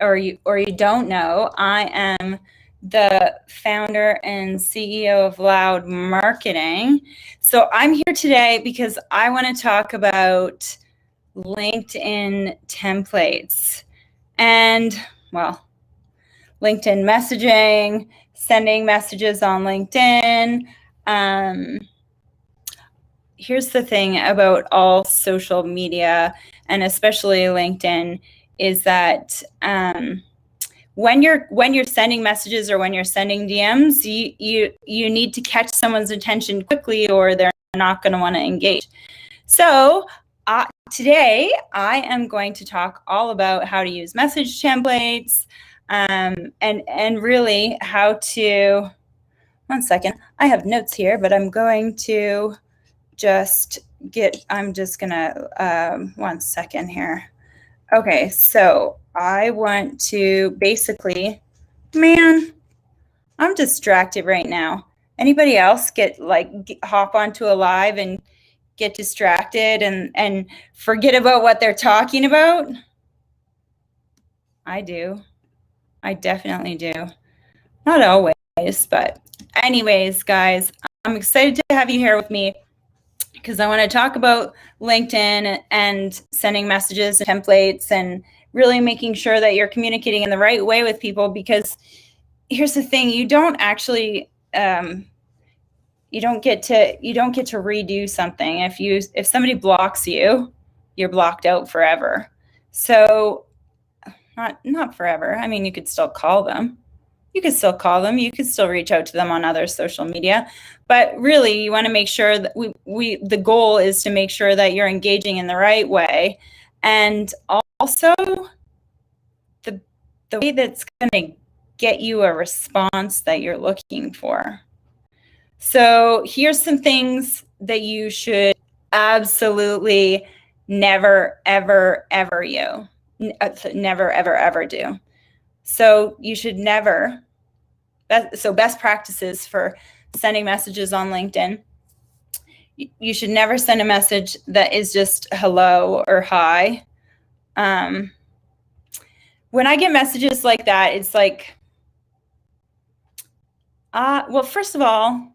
or you don't know, I am the founder and CEO of Loud Marketing. So I'm here today because I want to talk about LinkedIn templates and, well, LinkedIn messaging, sending messages on LinkedIn. Here's the thing about all social media, and especially LinkedIn, is that when you're sending messages or when you're sending DMs, you need to catch someone's attention quickly, or they're not going to want to engage. So today I am going to talk all about how to use message templates, and really how to. One second, I have notes here, but I'm going to I'm just gonna, one second here. Okay, so I want to basically, man, I'm distracted right now. Anybody else hop onto a live and get distracted and forget about what they're talking about? I do. I definitely do. Not always, but anyways, guys, I'm excited to have you here with me, because I want to talk about LinkedIn and sending messages and templates and really making sure that you're communicating in the right way with people. Because here's the thing, you don't actually you don't get to redo something. If somebody blocks you, you're blocked out forever. So not forever. I mean, you could still call them. You could still reach out to them on other social media, but really you want to make sure that the goal is to make sure that you're engaging in the right way, and also the way that's going to get you a response that you're looking for. So here's some things that you should absolutely never, ever, ever do. So you should never, best practices for sending messages on LinkedIn. You should never send a message that is just hello or hi. When I get messages like that, it's like, well, first of all,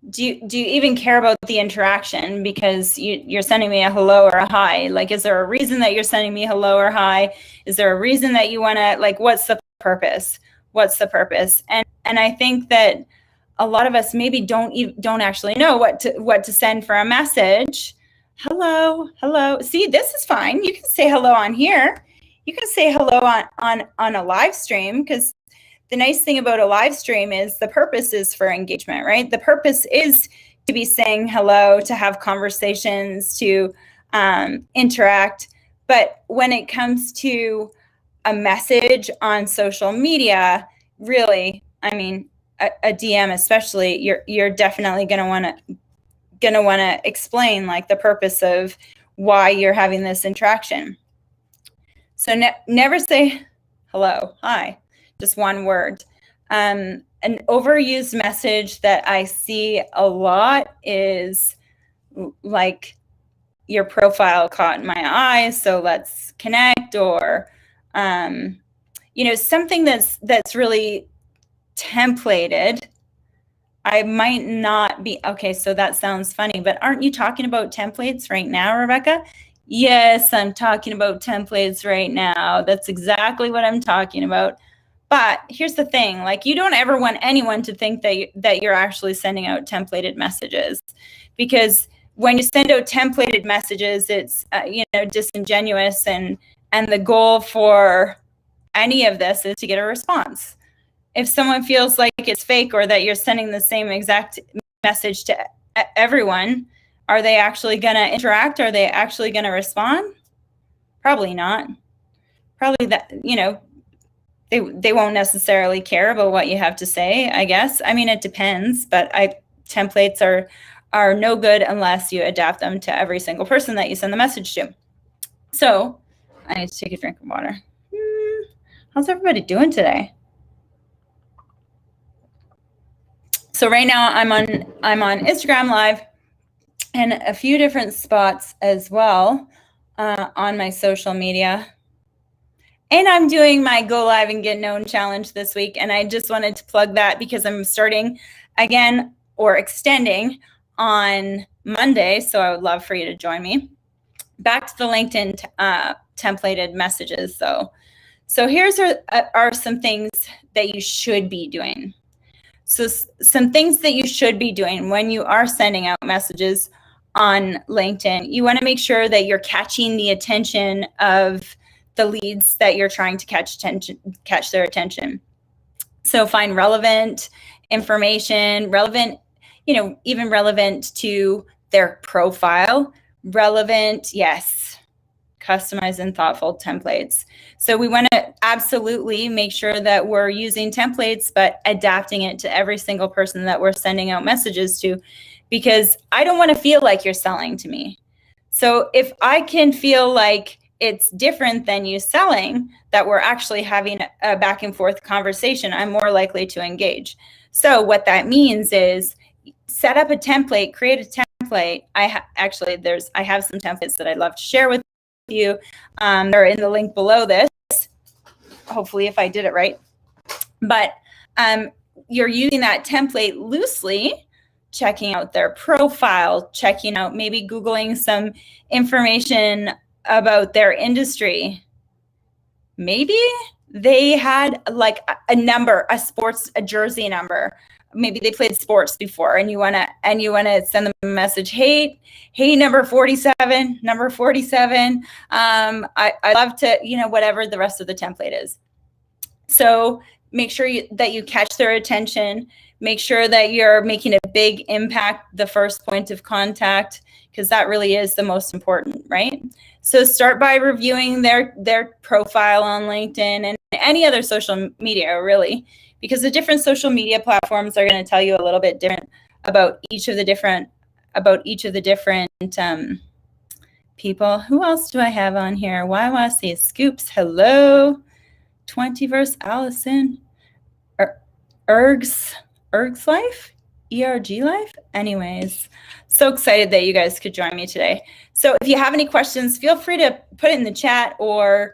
do you even care about the interaction? Because you're sending me a hello or a hi. Like, is there a reason that you're sending me hello or hi? Is there a reason that you want to, like, what's the purpose? And I think that a lot of us maybe don't actually know what to send for a message. Hello. See, this is fine. You can say hello on here. You can say hello on a live stream, because the nice thing about a live stream is the purpose is for engagement, right? The purpose is to be saying hello, to have conversations, to interact. But when it comes to a message on social media, really, I mean, a DM especially, you're definitely going to want to explain, like, the purpose of why you're having this interaction. So never say hello, hi. Just one word. An overused message that I see a lot is like, your profile caught my eye, so let's connect, or something that's really templated. I might not be okay. So that sounds funny, but aren't you talking about templates right now, Rebecca? Yes, I'm talking about templates right now. That's exactly what I'm talking about. But here's the thing, like, you don't ever want anyone to think that you're actually sending out templated messages, because when you send out templated messages, it's disingenuous, and the goal for any of this is to get a response. If someone feels like it's fake, or that you're sending the same exact message to everyone, are they actually going to interact? Are they actually going to respond? Probably not. Probably that, they won't necessarily care about what you have to say, I guess. I mean, it depends, but templates are no good unless you adapt them to every single person that you send the message to. So I need to take a drink of water. How's everybody doing today? So right now I'm on Instagram Live and a few different spots as well on my social media. And I'm doing my Go Live and Get Known challenge this week. And I just wanted to plug that because I'm starting again or extending on Monday. So I would love for you to join me. Back to the LinkedIn templated messages. So here's are some things that you should be doing. So some things that you should be doing when you are sending out messages on LinkedIn. You want to make sure that you're catching the attention of the leads that you're trying to catch their attention. So find relevant information, relevant, even relevant to their profile, relevant, yes, customized and thoughtful templates. So we want to absolutely make sure that we're using templates, but adapting it to every single person that we're sending out messages to, because I don't want to feel like you're selling to me. So if I can feel like it's different than you selling, that we're actually having a back and forth conversation, I'm more likely to engage. So what that means is set up a template, create a template. I have some templates that I'd love to share with you. They're in the link below this, hopefully, if I did it right. But you're using that template loosely, checking out their profile, checking out, maybe Googling some information about their industry. Maybe they had like a jersey number. Maybe they played sports before, and you wanna send them a message. Hey, number 47. I love to, whatever the rest of the template is. So make sure that you catch their attention. Make sure that you're making a big impact, the first point of contact, because that really is the most important, right? So start by reviewing their profile on LinkedIn and any other social media, really, because the different social media platforms are going to tell you a little bit different about each of the different people. Who else do I have on here? YYC Scoops, hello. 20verse Allison, Erg's Life, ERG Life. Anyways, so excited that you guys could join me today. So if you have any questions, feel free to put it in the chat, or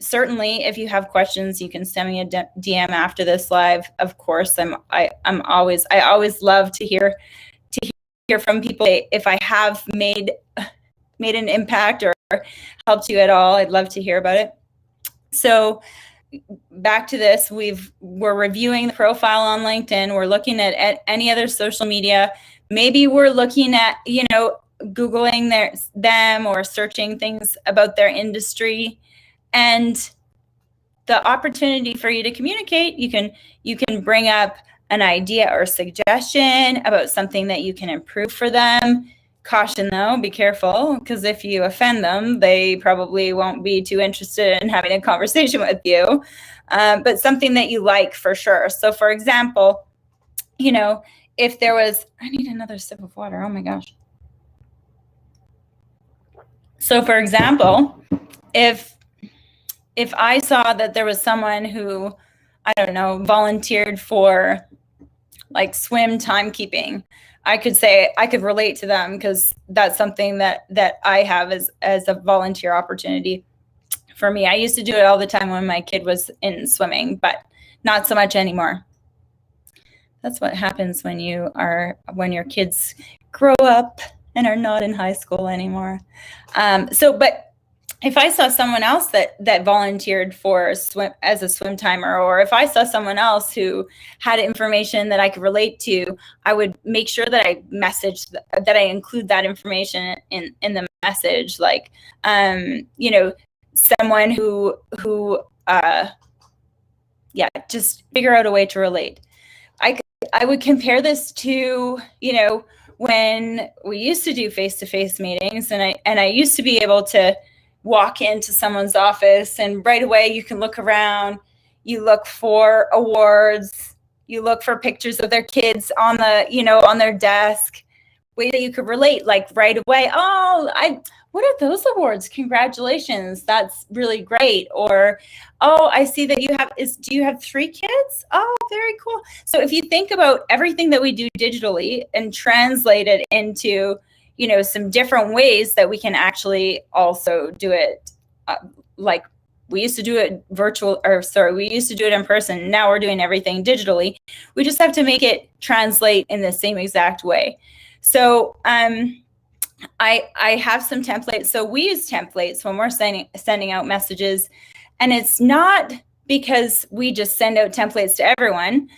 certainly if you have questions, you can send me a DM after this live. Of course, I always love to hear from people. If I have made an impact or helped you at all, I'd love to hear about it. So back to this, we're reviewing the profile on LinkedIn. We're looking at any other social media. Maybe we're looking at, Googling them or searching things about their industry. And the opportunity for you to communicate, you can bring up an idea or suggestion about something that you can improve for them. Caution though, be careful, because if you offend them, they probably won't be too interested in having a conversation with you, but something that you like for sure. So for example, if there was, I need another sip of water, oh my gosh. So for example, if I saw that there was someone who, I don't know, volunteered for like swim timekeeping, I could relate to them, because that's something that I have as a volunteer opportunity for me. I used to do it all the time when my kid was in swimming, but not so much anymore. That's what happens when your kids grow up and are not in high school anymore. But if I saw someone else that volunteered for swim as a swim timer, or if I saw someone else who had information that I could relate to, I would make sure that I include that information in the message. Like, someone who just figure out a way to relate. I would compare this to, when we used to do face-to-face meetings, and I used to be able to walk into someone's office and right away you can look around, you look for awards, you look for pictures of their kids on on their desk, way that you could relate, like right away. What are those awards? Congratulations, that's really great. Or, I see that do you have 3 kids? Oh, very cool. So if you think about everything that we do digitally and translate it into some different ways that we can actually also do it, like We used to do it we used to do it in person. Now we're doing everything digitally. We just have to make it translate in the same exact way. So I have some templates. So we use templates when we're sending out messages, and it's not because we just send out templates to everyone,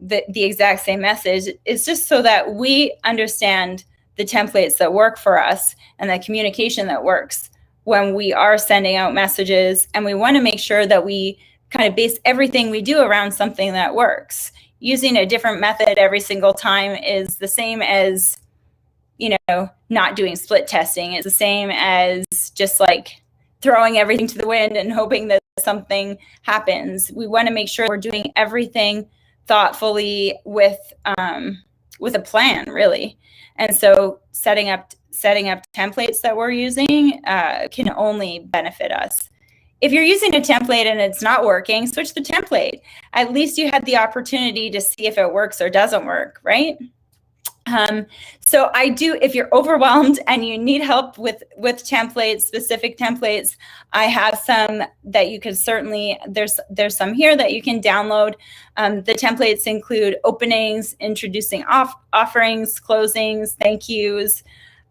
the exact same message. It's just so that we understand the templates that work for us and the communication that works when we are sending out messages. And we want to make sure that we kind of base everything we do around something that works. Using a different method every single time is the same as, not doing split testing. It's the same as just like throwing everything to the wind and hoping that something happens. We want to make sure we're doing everything thoughtfully with a plan, really. And so setting up templates that we're using can only benefit us. If you're using a template and it's not working, switch the template. At least you had the opportunity to see if it works or doesn't work, right? So if you're overwhelmed and you need help with templates, specific templates, I have some that you could certainly, there's some here that you can download. The templates include openings, introducing offerings, closings, thank yous.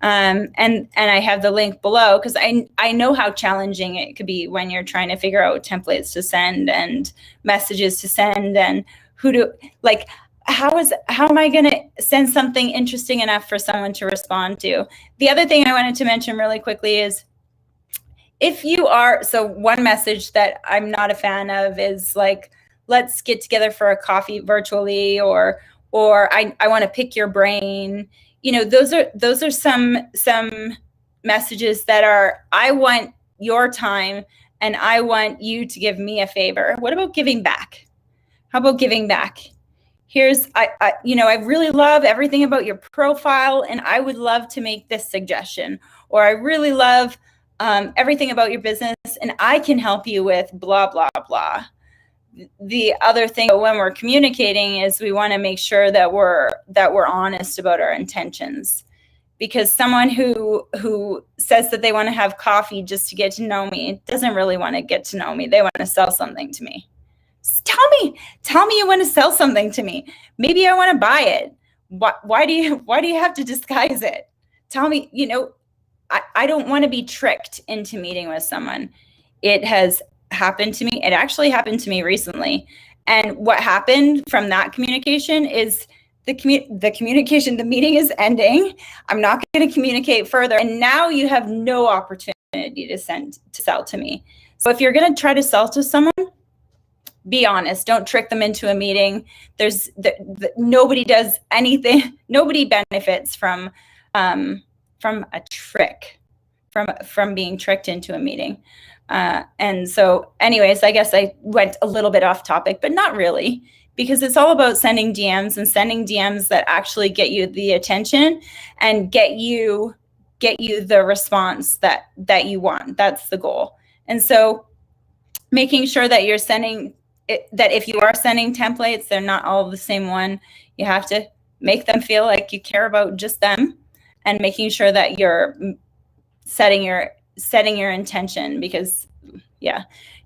And I have the link below because I know how challenging it could be when you're trying to figure out templates to send and messages to send and how am I going to send something interesting enough for someone to respond to? The other thing I wanted to mention really quickly is one message that I'm not a fan of is like, let's get together for a coffee virtually, or I want to pick your brain. Those are some messages that are, I want your time and I want you to give me a favor. What about giving back? How about giving back? I really love everything about your profile and I would love to make this suggestion, or I really love everything about your business and I can help you with blah, blah, blah. The other thing when we're communicating is we want to make sure that we're honest about our intentions, because someone who says that they want to have coffee just to get to know me doesn't really want to get to know me. They want to sell something to me. Tell me you want to sell something to me. Maybe I want to buy it. Why do you have to disguise it? Tell me, I don't want to be tricked into meeting with someone. It has happened to me. It actually happened to me recently. And what happened from that communication is the meeting is ending. I'm not going to communicate further. And now you have no opportunity to sell to me. So if you're going to try to sell to someone, be honest. Don't trick them into a meeting. Nobody does anything. Nobody benefits from a trick, from being tricked into a meeting. And so, anyways, I guess I went a little bit off topic, but not really, because it's all about sending DMs that actually get you the attention and get you the response that you want. That's the goal. And so, making sure that you're that if you are sending templates, they're not all the same one. You have to make them feel like you care about just them, and making sure that you're setting your intention, because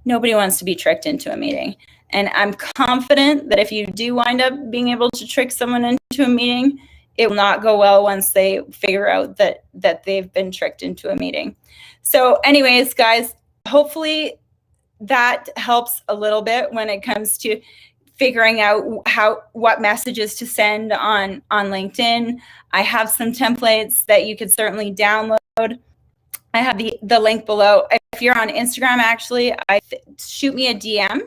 nobody wants to be tricked into a meeting. And I'm confident that if you do wind up being able to trick someone into a meeting, it will not go well once they figure out that they've been tricked into a meeting. So anyways, guys, hopefully that helps a little bit when it comes to figuring out what messages to send on LinkedIn. I have some templates that you could certainly download. I have the link below. If you're on Instagram, actually, shoot me a DM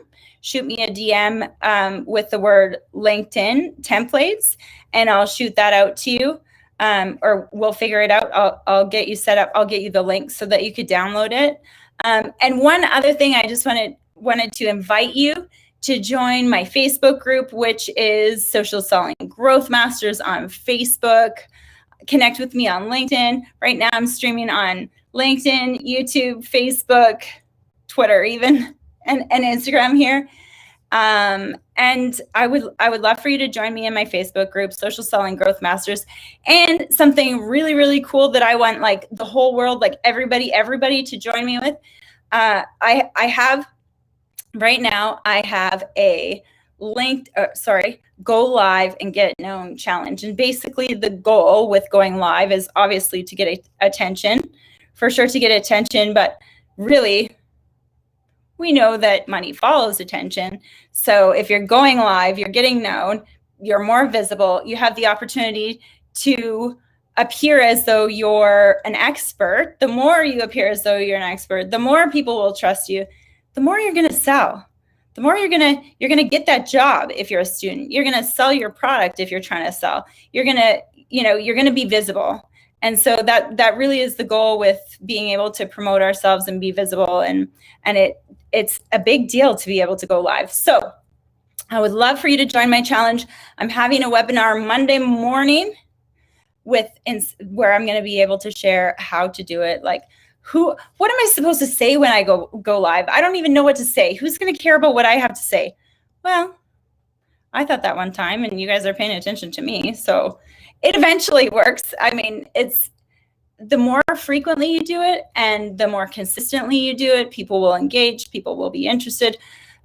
with the word LinkedIn templates, and I'll shoot that out to you. Or we'll figure it out. I'll get you set up. I'll get you the link so that you could download it. And one other thing, I just wanted to invite you to join my Facebook group, which is Social Selling Growth Masters on Facebook. Connect with me on LinkedIn. Right now I'm streaming on LinkedIn, YouTube, Facebook, Twitter even, and Instagram here. And I would love for you to join me in my Facebook group, Social Selling Growth Masters. And something really, really cool that I want like the whole world, like everybody to join me with. I have right now I have a go live and get known challenge. And basically the goal with going live is obviously to get attention, for sure to get attention, but really we know that money follows attention. So if you're going live, you're getting known, you're more visible, you have the opportunity to appear as though you're an expert. The more you appear as though you're an expert, the more people will trust you, the more you're going to sell. The more you're going to get that job if you're a student. You're going to sell your product if you're trying to sell. You're going to be visible. And so that really is the goal with being able to promote ourselves and be visible, and it's a big deal to be able to go live. So I would love for you to join my challenge. I'm having a webinar Monday morning where I'm going to be able to share how to do it. Like, what am I supposed to say when I go live? I don't even know what to say. Who's going to care about what I have to say? Well, I thought that one time, and you guys are paying attention to me, so it eventually works. I mean, it's the more frequently you do it and the more consistently you do it, people will engage, people will be interested.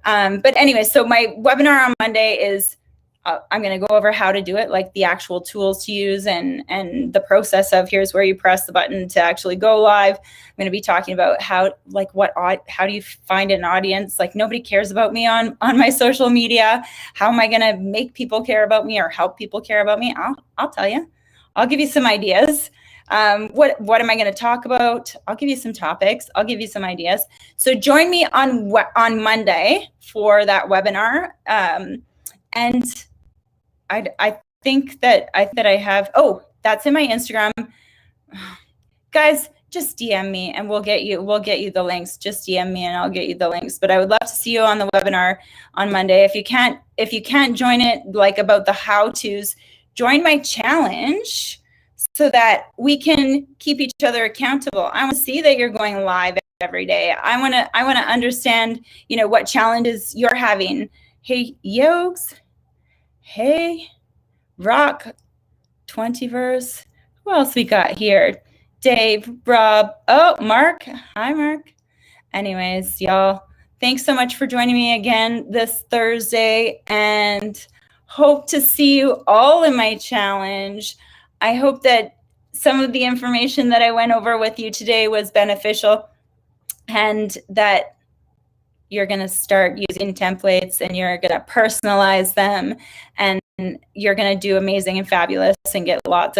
But anyway, so my webinar on Monday is I'm going to go over how to do it, like the actual tools to use and the process of here's where you press the button to actually go live. I'm going to be talking about how do you find an audience? Like, nobody cares about me on my social media. How am I going to make people care about me or help people care about me? I'll tell you. I'll give you some ideas. What am I going to talk about? I'll give you some topics. I'll give you some ideas. So join me on Monday for that webinar. And I think that I have, that's in my Instagram. Guys, just DM me and we'll get you the links. Just DM me and I'll get you the links. But I would love to see you on the webinar on Monday. If you can't join it, like about the how-tos, join my challenge so that we can keep each other accountable. I want to see that you're going live every day. I want to understand, what challenges you're having. Hey, Yogs. Hey, Rock, 20verse. Who else we got here? Dave, Rob. Oh, Mark. Hi, Mark. Anyways, y'all, thanks so much for joining me again this Thursday, and hope to see you all in my challenge. I hope that some of the information that I went over with you today was beneficial, and that you're going to start using templates and you're going to personalize them, and you're going to do amazing and fabulous and get lots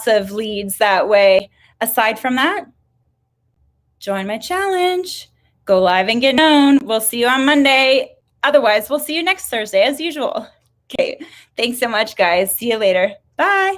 of leads that way. Aside from that, join my challenge, go live and get known. We'll see you on Monday. Otherwise, we'll see you next Thursday as usual. Okay. Thanks so much, guys. See you later. Bye.